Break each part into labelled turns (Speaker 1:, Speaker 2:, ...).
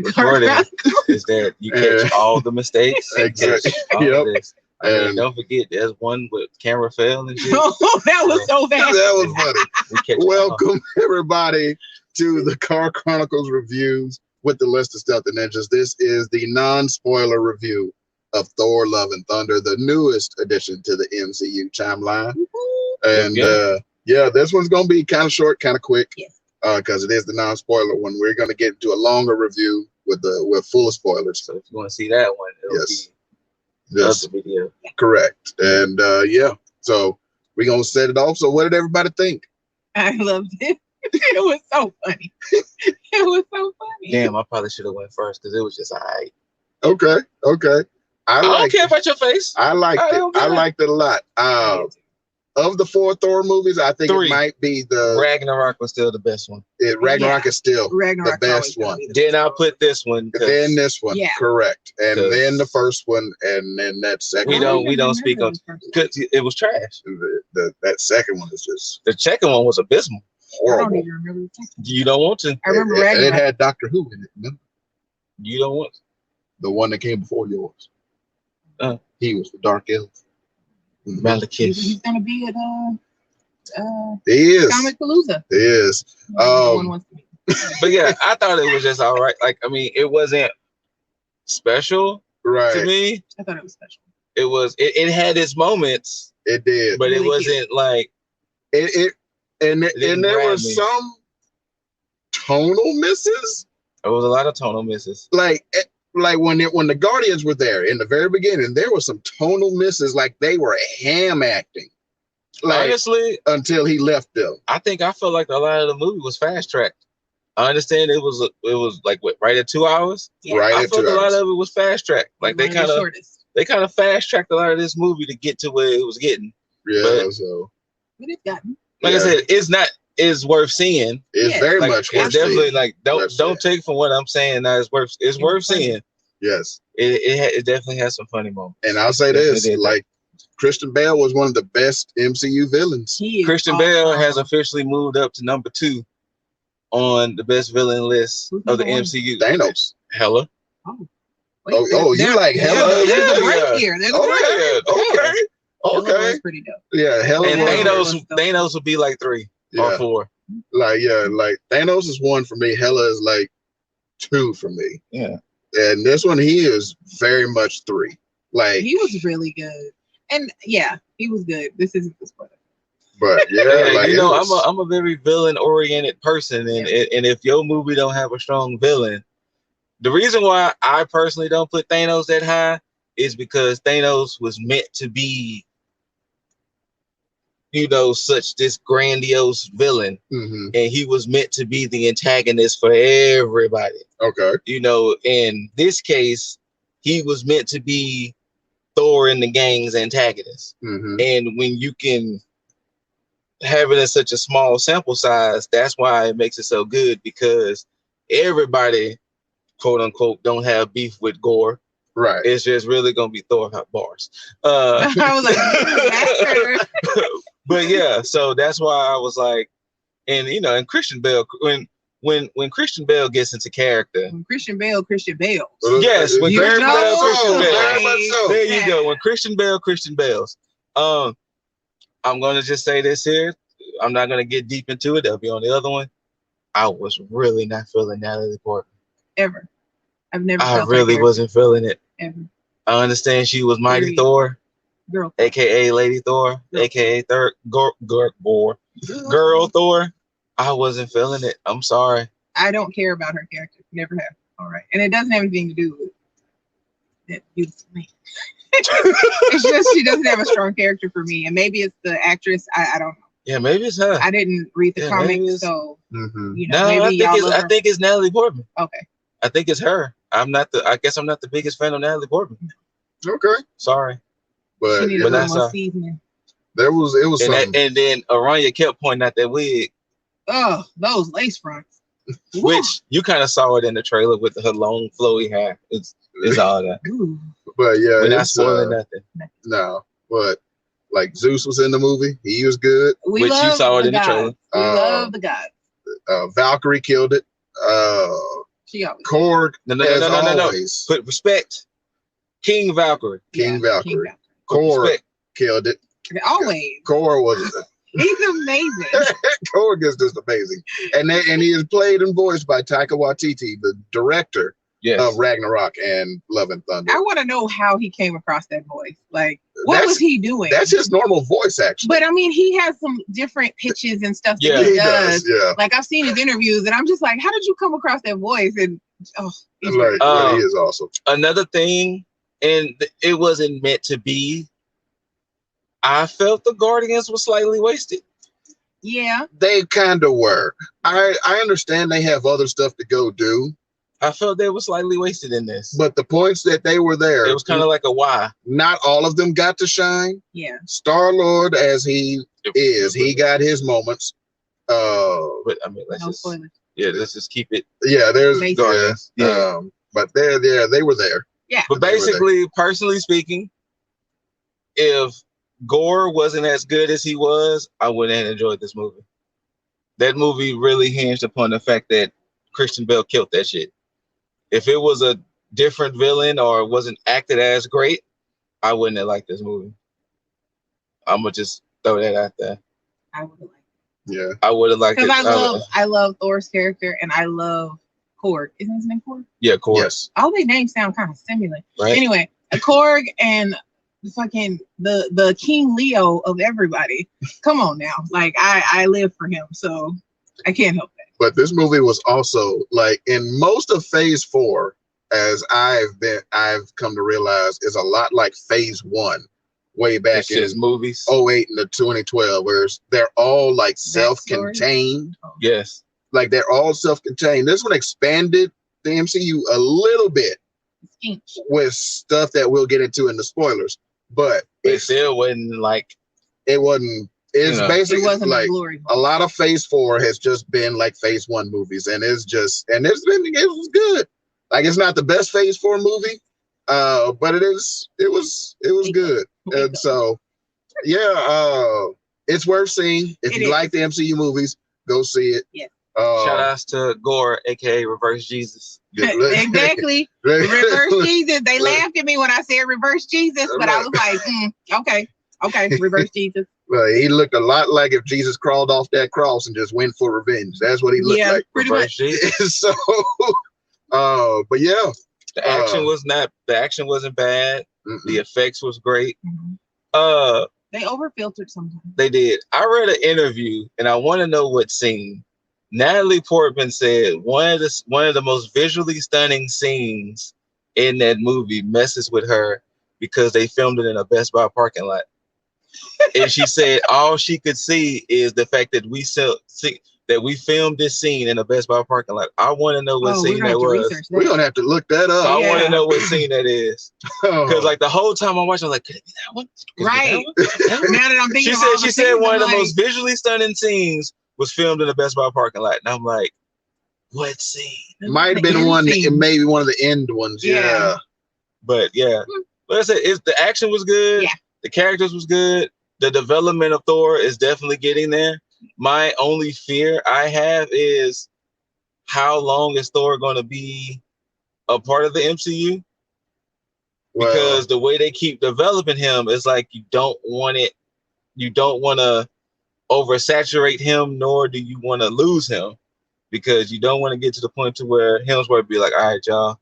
Speaker 1: recording is that you catch all the mistakes.
Speaker 2: Exactly.
Speaker 1: All this. I mean, don't forget, there's one with camera fell and shit.
Speaker 3: Oh, that was so bad.
Speaker 2: That was funny. Welcome, everybody, to the Car Chronicles reviews with the Less Than Stealthy Ninjas. This is the non-spoiler review of Thor: Love and Thunder, the newest addition to the MCU timeline. And this one's going to be kind of short, kind of quick, because it is the non-spoiler one. We're going to get into a longer review with full of spoilers.
Speaker 1: So if you want to see that one, it'll be
Speaker 2: this
Speaker 1: video.
Speaker 2: Correct. And so we're going to set it off. So what did everybody think?
Speaker 3: I loved it. It was so funny. It was so funny.
Speaker 1: Damn, I probably should have went first because it was just all right.
Speaker 2: Okay. I
Speaker 1: don't care about your face.
Speaker 2: I liked it. I liked it a lot. Of the 4 Thor movies, I think it might be the
Speaker 1: Ragnarok was still the best one.
Speaker 2: Ragnarok is still the best one.
Speaker 1: Then I'll put this one.
Speaker 2: Then this one, correct, and then the first one, and then that second.
Speaker 1: We don't speak on because it was trash.
Speaker 2: That second one is just
Speaker 1: the second one was abysmal.
Speaker 2: Horrible.
Speaker 3: I don't even remember the second one.
Speaker 1: You don't want to.
Speaker 3: I remember Ragnarok.
Speaker 2: It had Doctor Who in it. No?
Speaker 1: You don't want to.
Speaker 2: The one that came before yours. He was the Dark Elf.
Speaker 1: Malekith.
Speaker 3: He's gonna be at
Speaker 2: he is
Speaker 3: Comic Palooza.
Speaker 2: He is.
Speaker 1: But yeah, I thought it was just all right. Like, I mean, it wasn't special to me.
Speaker 3: I thought it was special.
Speaker 1: It was. It had its moments.
Speaker 2: It did,
Speaker 1: but really it wasn't like
Speaker 2: and there were some tonal misses.
Speaker 1: There was a lot of tonal misses.
Speaker 2: Like when the Guardians were there in the very beginning, there were some tonal misses. Like they were ham acting. Like, honestly, until he left them,
Speaker 1: I felt like a lot of the movie was fast tracked. I understand it was like what, right at 2 hours.
Speaker 2: Yeah. Right,
Speaker 1: I felt a lot of it was fast tracked. Like they kind of fast tracked a lot of this movie to get to where it was getting.
Speaker 2: Yeah,
Speaker 3: but it's gotten.
Speaker 1: Like I said, it's worth seeing.
Speaker 2: It's very much worth
Speaker 1: definitely
Speaker 2: seeing.
Speaker 1: Like don't take from what I'm saying. Now it's worth seeing.
Speaker 2: Yes,
Speaker 1: it definitely has some funny moments.
Speaker 2: And I'll say this, like Christian Bale was one of the best MCU villains.
Speaker 1: Christian Bale has officially moved up to number 2 on the best villain list of the MCU.
Speaker 2: Thanos.
Speaker 1: Hella.
Speaker 2: You like Hella?
Speaker 3: There's a break here.
Speaker 2: Okay.
Speaker 3: Pretty dope.
Speaker 2: Yeah, Hella.
Speaker 1: And Thanos would be like 3 or 4.
Speaker 2: Like Thanos is 1 for me. Hella is like 2 for me.
Speaker 1: Yeah.
Speaker 2: And this one, he is very much 3. Like
Speaker 3: he was really good. And he was good. This isn't the spoiler.
Speaker 2: But
Speaker 1: I'm a very villain oriented person, and if your movie don't have a strong villain, the reason why I personally don't put Thanos that high is because Thanos was meant to be, such this grandiose villain, and he was meant to be the antagonist for everybody.
Speaker 2: Okay.
Speaker 1: In this case, he was meant to be Thor and the gang's antagonist. And when you can have it in such a small sample size, that's why it makes it so good, because everybody, quote unquote, don't have beef with Gore.
Speaker 2: Right.
Speaker 1: It's just really gonna be Thor hot bars.
Speaker 3: I was like,
Speaker 1: but yeah, so that's why I was like, and and Christian Bale, when Christian Bale gets into character,
Speaker 3: Christian Bale.
Speaker 1: Yes, when Christian Bale, Christian Bale. There you go. When Christian Bale's. I'm gonna just say this here. I'm not gonna get deep into it. That'll be on the other one. I was really not feeling Natalie Portman.
Speaker 3: Ever. I've never.
Speaker 1: I really wasn't feeling it.
Speaker 3: Ever.
Speaker 1: I understand she was Mighty Thor,
Speaker 3: girl,
Speaker 1: aka Lady Thor, aka Girl Thor. I wasn't feeling it. I'm sorry.
Speaker 3: I don't care about her character. Never have. All right, and it doesn't have anything to do with that beautiful man. It's just she doesn't have a strong character for me, and maybe it's the actress. I don't know.
Speaker 1: Yeah, maybe it's her.
Speaker 3: I didn't read the comics, so
Speaker 1: I think it's Natalie Portman.
Speaker 3: Okay.
Speaker 1: I think it's her. I guess I'm not the biggest fan of Natalie Portman.
Speaker 2: Okay.
Speaker 1: Sorry.
Speaker 2: But
Speaker 1: that's
Speaker 3: seasoning.
Speaker 2: It was something.
Speaker 1: And then Aranya kept pointing out that wig.
Speaker 3: Oh, those lace fronts.
Speaker 1: Which you kind of saw it in the trailer with her long flowy hair. It's all that.
Speaker 2: But yeah,
Speaker 1: we're not spoiling nothing.
Speaker 2: No, but like Zeus was in the movie. He was good.
Speaker 1: Which you saw it in the trailer.
Speaker 3: We love the gods.
Speaker 2: Valkyrie killed it.
Speaker 3: She always.
Speaker 2: Korg,
Speaker 1: no. Put respect. King Valkyrie.
Speaker 2: King Valkyrie. Korg killed it.
Speaker 3: Always.
Speaker 2: Korg was.
Speaker 3: He's amazing.
Speaker 2: Korg is just amazing, and he is played and voiced by Taika Waititi, the director of Ragnarok and Love and Thunder.
Speaker 3: I want to know how he came across that voice. Like, what was he doing?
Speaker 2: That's his normal voice, actually.
Speaker 3: But I mean, he has some different pitches and stuff that he does. Yeah. Like I've seen his interviews, and I'm just like, how did you come across that voice? And
Speaker 2: he is awesome.
Speaker 1: Another thing, and it wasn't meant to be. I felt the Guardians were slightly wasted.
Speaker 3: Yeah,
Speaker 2: they kind of were. I understand they have other stuff to go do.
Speaker 1: I felt they were slightly wasted in this.
Speaker 2: But the points that they were there,
Speaker 1: it was kind of like a why.
Speaker 2: Not all of them got to shine.
Speaker 3: Yeah.
Speaker 2: Star-Lord, as he is, he got his moments.
Speaker 1: But I mean, let's just keep it.
Speaker 2: Yeah, there's
Speaker 1: Guardians.
Speaker 2: But they were there.
Speaker 3: Yeah.
Speaker 1: But basically, personally speaking, if Gore wasn't as good as he was, I wouldn't have enjoyed this movie. That movie really hinged upon the fact that Christian Bale killed that shit. If it was a different villain or wasn't acted as great, I wouldn't have liked this movie. I'm gonna just throw that out there.
Speaker 3: I would have liked
Speaker 2: it. Yeah.
Speaker 1: I would have liked it.
Speaker 3: Because I love Thor's character and I love Korg. Isn't his name Korg?
Speaker 1: Yeah, Korg.
Speaker 2: Yes.
Speaker 3: All their names sound kind of similar.
Speaker 1: Right.
Speaker 3: Anyway, Korg and fucking the King Leo of everybody. Come on now. Like I live for him, so I can't help that.
Speaker 2: But this movie was also like in most of Phase 4, as I've come to realize, is a lot like Phase 1, way back in
Speaker 1: movies
Speaker 2: 08 into 2012, where they're all like self-contained.
Speaker 1: Yes,
Speaker 2: like they're all self-contained. This one expanded the MCU a little bit with stuff that we'll get into in the spoilers, but
Speaker 1: it still wasn't like
Speaker 2: it wasn't. It's basically like a lot of Phase 4 has just been like Phase 1 movies, and it was good. Like it's not the best Phase 4 movie, but it was good. And so it's worth seeing. If you like the MCU movies, go see it.
Speaker 3: Yeah.
Speaker 1: Shout outs to Gore, aka Reverse Jesus.
Speaker 3: Exactly. Reverse Jesus. They laughed at me when I said Reverse Jesus, but I was like, okay, Reverse Jesus.
Speaker 2: Well, he looked a lot like if Jesus crawled off that cross and just went for revenge. That's what he looked like.
Speaker 3: Pretty much.
Speaker 2: So, but yeah,
Speaker 1: the action wasn't bad. The effects was great.
Speaker 3: They over-filtered sometimes.
Speaker 1: They did. I read an interview, and I want to know what scene. Natalie Portman said one of the most visually stunning scenes in that movie messes with her because they filmed it in a Best Buy parking lot. And she said all she could see is the fact that we filmed this scene in a Best Buy parking lot. I want to know what scene that was.
Speaker 2: We're gonna have to look that up.
Speaker 1: I want to know what scene that is. Because like the whole time I'm watching, I'm like, could it be that one?
Speaker 3: Right. Now that I'm thinking
Speaker 1: she said one of the most visually stunning scenes was filmed in a Best Buy parking lot. And I'm like, what scene?
Speaker 2: Might have been maybe one of the end ones. Yeah.
Speaker 1: But yeah. But I said the action was good.
Speaker 3: Yeah.
Speaker 1: The characters was good. The development of Thor is definitely getting there. My only fear I have is how long is Thor going to be a part of the MCU? Because the way they keep developing him is like you don't want to oversaturate him, nor do you want to lose him, because you don't want to get to the point to where Hemsworth be like, all right, y'all,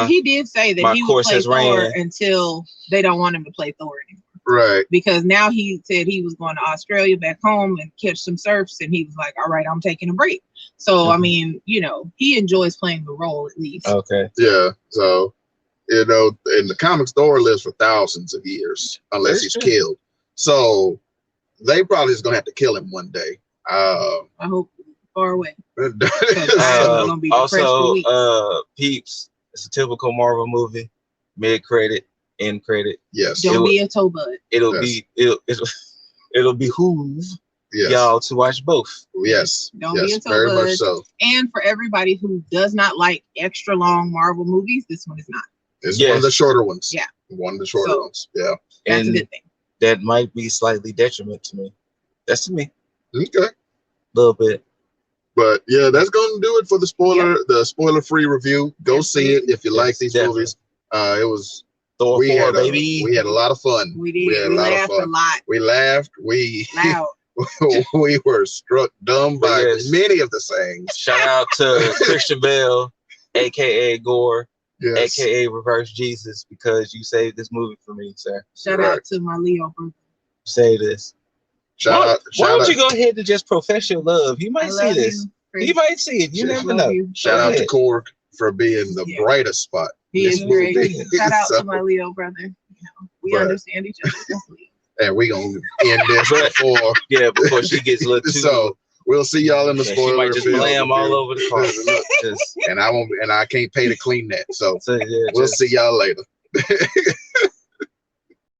Speaker 3: he did say that he would play Thor until they don't want him to play Thor anymore.
Speaker 2: Right.
Speaker 3: Because now he said he was going to Australia back home and catch some surfs, and he was like, all right, I'm taking a break. So, I mean, he enjoys playing the role at least.
Speaker 1: Okay.
Speaker 2: Yeah. So, in the comics, Thor lives for thousands of years unless he's killed. So, they probably is going to have to kill him one day.
Speaker 3: I hope far away.
Speaker 1: Also, Peeps, it's a typical Marvel movie. Mid-credit, end credit.
Speaker 2: Yes.
Speaker 3: Don't be a toe bud.
Speaker 1: It'll behoove y'all to watch both.
Speaker 2: Yes.
Speaker 3: Don't be a toe
Speaker 2: very
Speaker 3: bud.
Speaker 2: Much so.
Speaker 3: And for everybody who does not like extra long Marvel movies, this one is not.
Speaker 2: It's one of the shorter ones.
Speaker 3: Yeah.
Speaker 2: One of the shorter ones. Yeah.
Speaker 3: That's a good thing.
Speaker 1: That might be slightly detriment to me. That's to me.
Speaker 2: Okay.
Speaker 1: A little bit.
Speaker 2: But yeah, that's going to do it for the spoiler-free review. Go see it if you like these movies. It was
Speaker 1: Thor 4, baby.
Speaker 2: We had a lot of fun.
Speaker 3: We did. We laughed a lot.
Speaker 2: We laughed. We
Speaker 3: loud.
Speaker 2: we were struck dumb by many of the sayings.
Speaker 1: Shout out to Christian Bale, aka Gore, aka Reverse Jesus, because you saved this movie for me, sir.
Speaker 3: Shout out to my Leo brother.
Speaker 1: Say this.
Speaker 2: Why
Speaker 1: don't you go ahead and just profess your love? You might see this. You might see it. You never know.
Speaker 2: Shout out to Korg for being the brightest spot.
Speaker 3: He is great. Shout out to my Leo brother. You know, we understand each other definitely.
Speaker 2: And we're going to end this before
Speaker 1: she gets a little too.
Speaker 2: So we'll see y'all in the spoiler.
Speaker 1: She might just blam all over the car.
Speaker 2: And I can't pay to clean that. So we'll see y'all later.